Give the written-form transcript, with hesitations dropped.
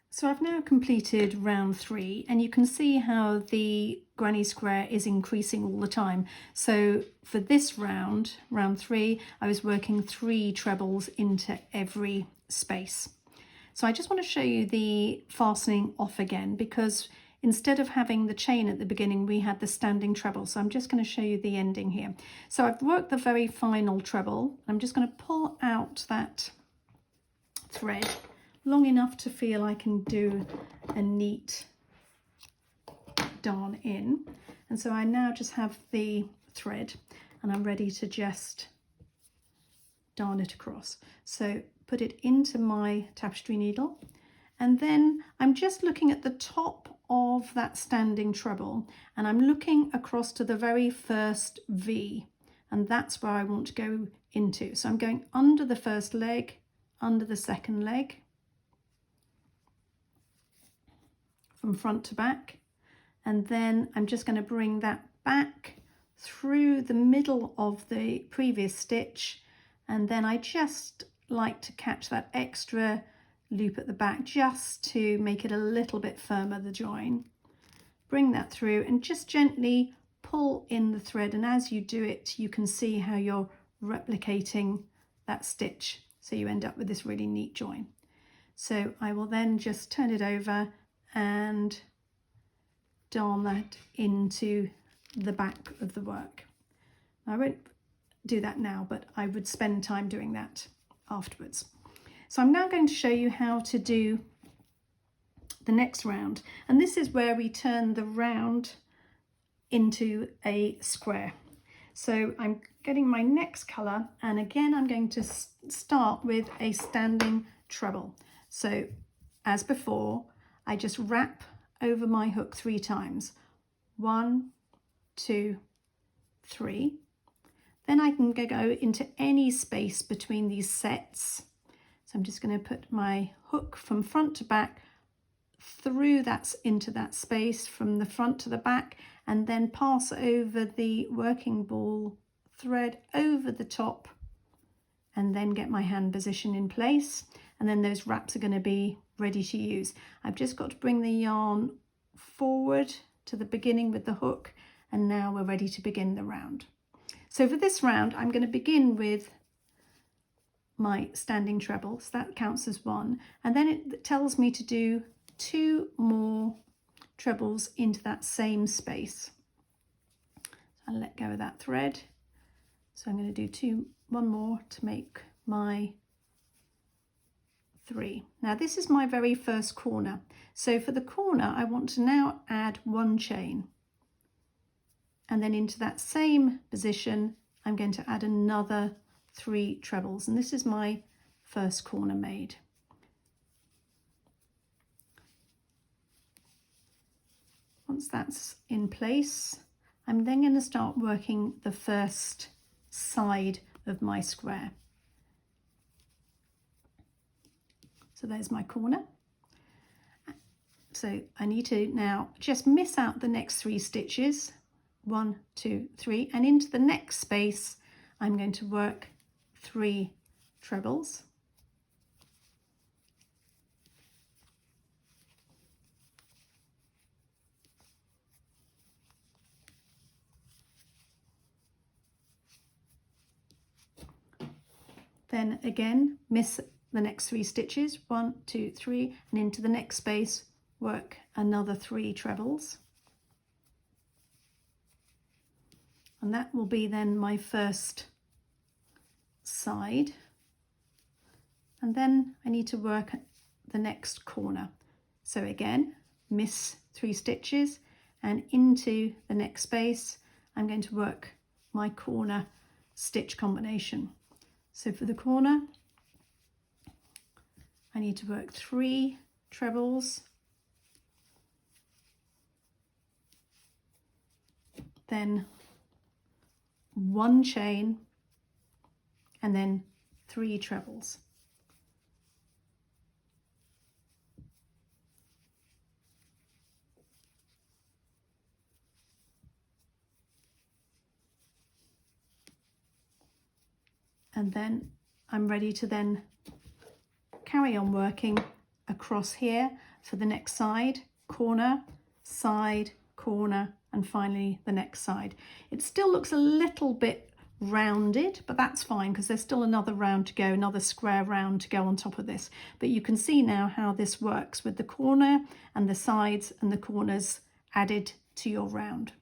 So I've now completed round 3, and you can see how the granny square is increasing all the time. So for this round 3, I was working 3 trebles into every space. So I just want to show you the fastening off again, because instead of having the chain at the beginning, we had the standing treble. So I'm just going to show you the ending here. So I've worked the very final treble. I'm just going to pull out that thread long enough to feel I can do a neat darn in. And so I now just have the thread and I'm ready to just darn it across. So put it into my tapestry needle, and then I'm just looking at the top of that standing treble and I'm looking across to the very first V, and that's where I want to go into. So I'm going under the first leg, under the second leg, from front to back, and then I'm just going to bring that back through the middle of the previous stitch, and then I just like to catch that extra loop at the back just to make it a little bit firmer, the join. Bring that through and just gently pull in the thread, and as you do it you can see how you're replicating that stitch, so you end up with this really neat join. So I will then just turn it over and darn that into the back of the work. I won't do that now, but I would spend time doing that afterwards. So I'm now going to show you how to do the next round, and this is where we turn the round into a square. So I'm getting my next colour, and again I'm going to start with a standing treble. So as before, I just wrap over my hook 3 times. 1, 2, 3. Then I can go into any space between these sets. So I'm just going to put my hook from front to back through that into that space from the front to the back, and then pass over the working ball thread over the top, and then get my hand position in place, and then those wraps are going to be ready to use. I've just got to bring the yarn forward to the beginning with the hook, and now we're ready to begin the round. So for this round I'm going to begin with my standing treble, so that counts as 1, and then it tells me to do 2 more trebles into that same space. So I'll let go of that thread, so I'm going to do 1 more to make my 3. Now this is my very first corner, so for the corner I want to now add 1 chain, and then into that same position I'm going to add another 3 trebles, and this is my first corner made. Once that's in place, I'm then going to start working the first side of my square. So there's my corner. So I need to now just miss out the next 3 stitches, 1, 2, 3, and into the next space I'm going to work 3 trebles. Then again miss the next 3 stitches, 1, 2, 3, and into the next space work another 3 trebles, and that will be then my first side. And then I need to work the next corner, so again miss 3 stitches, and into the next space I'm going to work my corner stitch combination. So for the corner I need to work 3 trebles, then 1 chain, and then 3 trebles. And then I'm ready to then carry on working across here for the next side, corner, side, corner, and finally the next side. It still looks a little bit rounded, but that's fine because there's still another round to go, another square round to go on top of this. But you can see now how this works with the corner and the sides and the corners added to your round.